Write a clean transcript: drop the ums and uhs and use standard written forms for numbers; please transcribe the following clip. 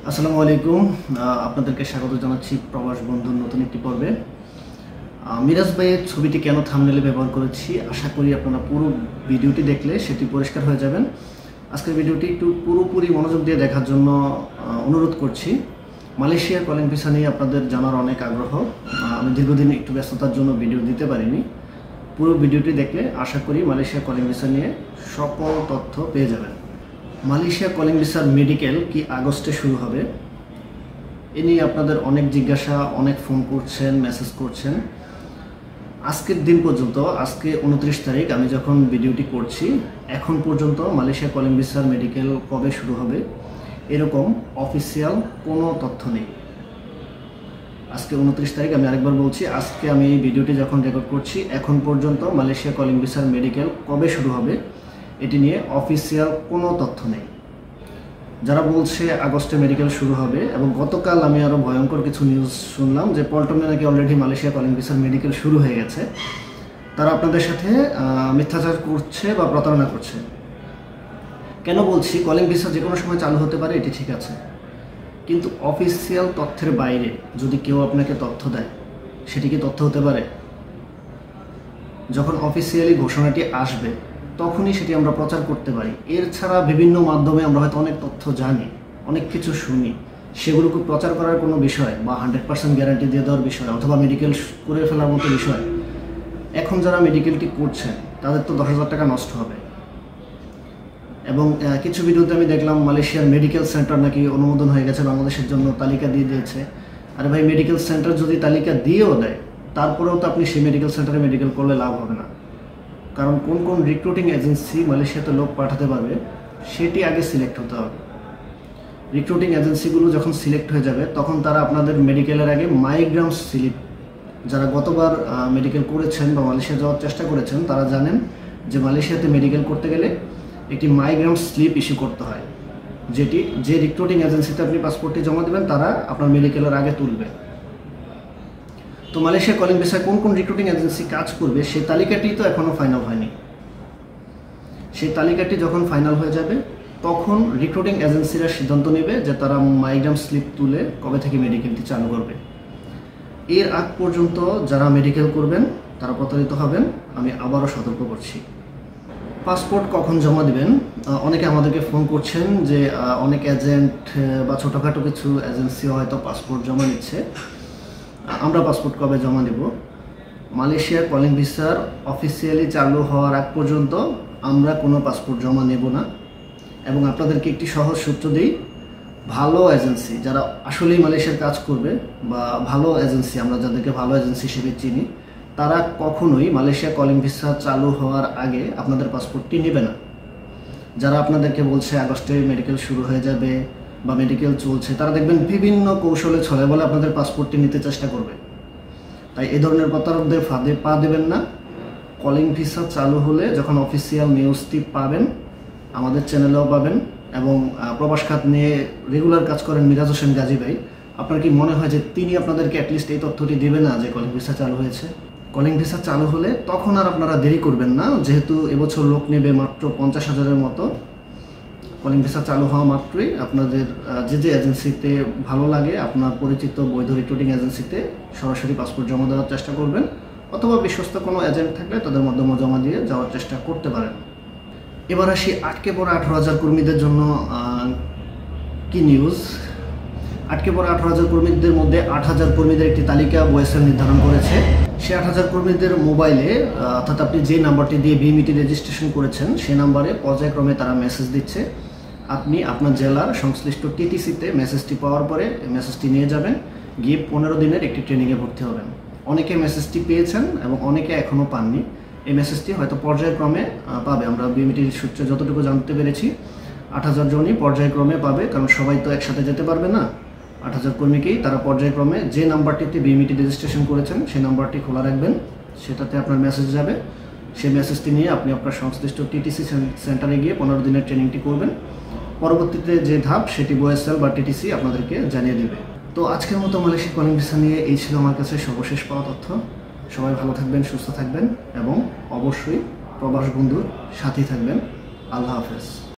আসসালামু আলাইকুম। আপনাদেরকে স্বাগত জানাচ্ছি প্রবাস বন্ধুর নতুন একটি পর্বে। মিরাজ ভাইয়ের ছবিটি কেন থাম্বনেলে ব্যবহার করেছি আশা করি আপনারা পুরো ভিডিওটি দেখলে সেটি পরিষ্কার হয়ে যাবেন। আজকের ভিডিওটি একটু পুরোপুরি মনোযোগ দিয়ে দেখার জন্য অনুরোধ করছি। মালয়েশিয়ার কলিং ভিসা নিয়ে আপনাদের জানার অনেক আগ্রহ। আমি দীর্ঘদিন একটু ব্যস্ততার জন্য ভিডিও দিতে পারিনি। পুরো ভিডিওটি দেখলে আশা করি মালয়েশিয়া কলিং ভিসা নিয়ে সকল তথ্য পেয়ে যাবেন। মালয়েশিয়া কলিং ভিসার মেডিকেল কি আগস্টে শুরু হবে এ নিয়ে আপনাদের অনেক জিজ্ঞাসা, অনেক ফোন করছেন, মেসেজ করছেন। আজকের দিন পর্যন্ত, আজকে 29 তারিখ আমি যখন ভিডিওটি করছি, এখন পর্যন্ত মালয়েশিয়া কলিং ভিসার মেডিকেল কবে শুরু হবে এরকম অফিসিয়াল কোনো তথ্য নেই। আজকে 29 তারিখ, আমি আরেকবার বলছি, আজকে আমি এই ভিডিওটি যখন রেকর্ড করছি এখন পর্যন্ত মালয়েশিয়া কলিং ভিসার মেডিকেল কবে শুরু হবে এটি নিয়ে অফিসিয়াল কোনো তথ্য নেই। যারা বলছে আগস্টে মেডিকেল শুরু হবে, এবং গতকাল আমি আরও ভয়ঙ্কর কিছু নিউজ শুনলাম যে পল্টনে নাকি অলরেডি মালয়েশিয়া কলিং ভিসার মেডিকেল শুরু হয়ে গেছে, তারা আপনাদের সাথে মিথ্যাচার করছে বা প্রতারণা করছে। কেন বলছি কলিং ভিসা যে কোনো সময় চালু হতে পারে, এটি ঠিক আছে, কিন্তু অফিসিয়াল তথ্যের বাইরে যদি কেউ আপনাকে তথ্য দেয় সেটি কি তথ্য হতে পারে? যখন অফিসিয়ালি ঘোষণাটি আসবে তখনই সেটি আমরা প্রচার করতে পারি। এর ছাড়া বিভিন্ন মাধ্যমে আমরা হয়তো অনেক তথ্য জানি, অনেক কিছু শুনি, সেগুলোকে প্রচার করার কোনো বিষয় বা 100% গ্যারান্টি দিয়ে দেওয়ার বিষয় অথবা মেডিকেল করে ফেলার মতো বিষয়। এখন যারা মেডিকেলটি করছেন তাদের তো 10,000 টাকা নষ্ট হবে। এবং কিছু ভিডিওতে আমি দেখলাম মালয়েশিয়ার মেডিকেল সেন্টার নাকি অনুমোদন হয়ে গেছে, বাংলাদেশের জন্য তালিকা দিয়ে দিয়েছে। আরে ভাই, মেডিকেল সেন্টার যদি তালিকা দিয়েও দেয় তারপরেও তো আপনি সেই মেডিকেল সেন্টারে মেডিকেল করলে লাভ হবে না। কারণ কোন কোন রিক্রুটিং এজেন্সি মালয়েশিয়াতে লোক পাঠাতে পারবে সেটি আগে সিলেক্ট হতে হবে। রিক্রুটিং এজেন্সিগুলো যখন সিলেক্ট হয়ে যাবে তখন তারা আপনাদের মেডিকেলের আগে মাইগ্রাম স্লিপ, যারা গতবার মেডিকেল করেছেন বা মালয়েশিয়া যাওয়ার চেষ্টা করেছেন তারা জানেন যে মালয়েশিয়াতে মেডিকেল করতে গেলে একটি মাইগ্রাম স্লিপ ইস্যু করতে হয়, যেটি যে রিক্রুটিং এজেন্সিতে আপনি পাসপোর্টটি জমা দেবেন তারা আপনার মেডিকেলের আগে তুলবে। তো মালয়েশিয়া কলিং ভিসায় কোন কোন রিক্রুটিং এজেন্সি কাজ করবে সেই তালিকাটি তো এখনও ফাইনাল হয়নি। সেই তালিকাটি যখন ফাইনাল হয়ে যাবে তখন রিক্রুটিং এজেন্সিরা সিদ্ধান্ত নেবে যে তারা মাইগ্রাম স্লিপ তুলে কবে থেকে মেডিকেলটি চালু করবে। এর আগ পর্যন্ত যারা মেডিকেল করবেন তারা প্রতারিত হবেন, আমি আবারও সতর্ক করছি। পাসপোর্ট কখন জমা দেবেন? অনেকে আমাদেরকে ফোন করছেন যে অনেক এজেন্ট বা ছোটোখাটো কিছু এজেন্সি হয়তো পাসপোর্ট জমা নিচ্ছে, আমরা পাসপোর্ট কবে জমা দেব? মালয়েশিয়ার কলিং ভিসার অফিসিয়ালি চালু হওয়ার আগ পর্যন্ত আমরা কোনো পাসপোর্ট জমা নেব না। এবং আপনাদেরকে একটি সহজ সূত্র দিই, ভালো এজেন্সি যারা আসলেই মালয়েশিয়ার কাজ করবে বা ভালো এজেন্সি, আমরা যাদেরকে ভালো এজেন্সি হিসেবে চিনি, তারা কখনোই মালয়েশিয়া কলিং ভিসা চালু হওয়ার আগে আপনাদের পাসপোর্টটি নেবে না। যারা আপনাদেরকে বলছে আগস্টে মেডিকেল শুরু হয়ে যাবে বা মেডিকেল চলছে, তারা দেখবেন বিভিন্ন কৌশলে ছলে বলে আপনাদের পাসপোর্টটি নিতে চেষ্টা করবে। তাই এই ধরনের প্রতারকদের ফাঁদে পা দেবেন না। কলিং ভিসা চালু হলে যখন অফিসিয়াল নিউজটি পাবেন, আমাদের চ্যানেলেও পাবেন, এবং প্রবাস খাত নিয়ে রেগুলার কাজ করেন মিরাজ হোসেন গাজী ভাই, আপনার কি মনে হয় যে তিনি আপনাদেরকে অ্যাটলিস্ট এই তথ্যটি দেবে না যে কলিং ভিসা চালু হয়েছে? কলিং ভিসা চালু হলে তখন আর আপনারা দেরি করবেন না, যেহেতু এবছর লোক নেবে মাত্র 50,000-এর মতো। কলিং ভিসা চালু হওয়া মাত্রই আপনাদের যে এজেন্সিতে ভালো লাগে, আপনার পরিচিত বৈধ রিক্রুটিং এজেন্সিতে সরাসরি পাসপোর্ট জমা দেওয়ার চেষ্টা করবেন, অথবা বিশ্বস্ত কোনো এজেন্ট থাকলে তাদের মাধ্যমে জমা দিয়ে যাওয়ার চেষ্টা করতে পারেন। এবার আসি আটকে পড়া 18,000 কর্মীদের জন্য কি নিউজ। আটকে পড়া 18,000 কর্মীদের মধ্যে 8,000 কর্মীদের একটি তালিকা ওয়েসেল নির্ধারণ করেছে। সে 8,000 কর্মীদের মোবাইলে, অর্থাৎ আপনি যে নাম্বারটি দিয়ে বিএমইটি রেজিস্ট্রেশন করেছেন সেই নাম্বারে পর্যায়ক্রমে তারা মেসেজ দিচ্ছে। আপনি আপনার জেলার সংশ্লিষ্ট টিটিসিতে মেসেজটি পাওয়ার পরে মেসেজটি নিয়ে যাবেন, গিয়ে 15 দিনের একটি ট্রেনিংয়ে ভর্তি হবেন। অনেকে মেসেজটি পেয়েছেন এবং অনেকে এখনও পাননি। এই মেসেজটি হয়তো পর্যায়ক্রমে পাবে, আমরা বিএমইটির সূত্রে যতটুকু জানতে পেরেছি 8,000 জনই পর্যায়ক্রমে পাবে, কারণ সবাই তো একসাথে যেতে পারবে না। 8,000 কর্মীকেই তারা পর্যায়ক্রমে যে নাম্বারটিতে বিএমইটি রেজিস্ট্রেশন করেছেন সেই নাম্বারটি খোলা রাখবেন, সেটাতে আপনার মেসেজ যাবে। সেই মেসেজটি নিয়ে আপনি আপনার সংশ্লিষ্ট টিটিসি সেন্টারে গিয়ে 15 দিনের ট্রেনিংটি করবেন। পরবর্তীতে যে ধাপ সেটি ওয়েসেল বা টিটিসি আপনাদেরকে জানিয়ে দেবে। তো আজকের মতো মালয়েশিয়া কলিং ভিসা নিয়ে এই ছিল আমার কাছে সর্বশেষ পাওয়া তথ্য। সবাই ভালো থাকবেন, সুস্থ থাকবেন এবং অবশ্যই প্রবাস বন্ধুর সাথেই থাকবেন। আল্লাহ হাফেজ।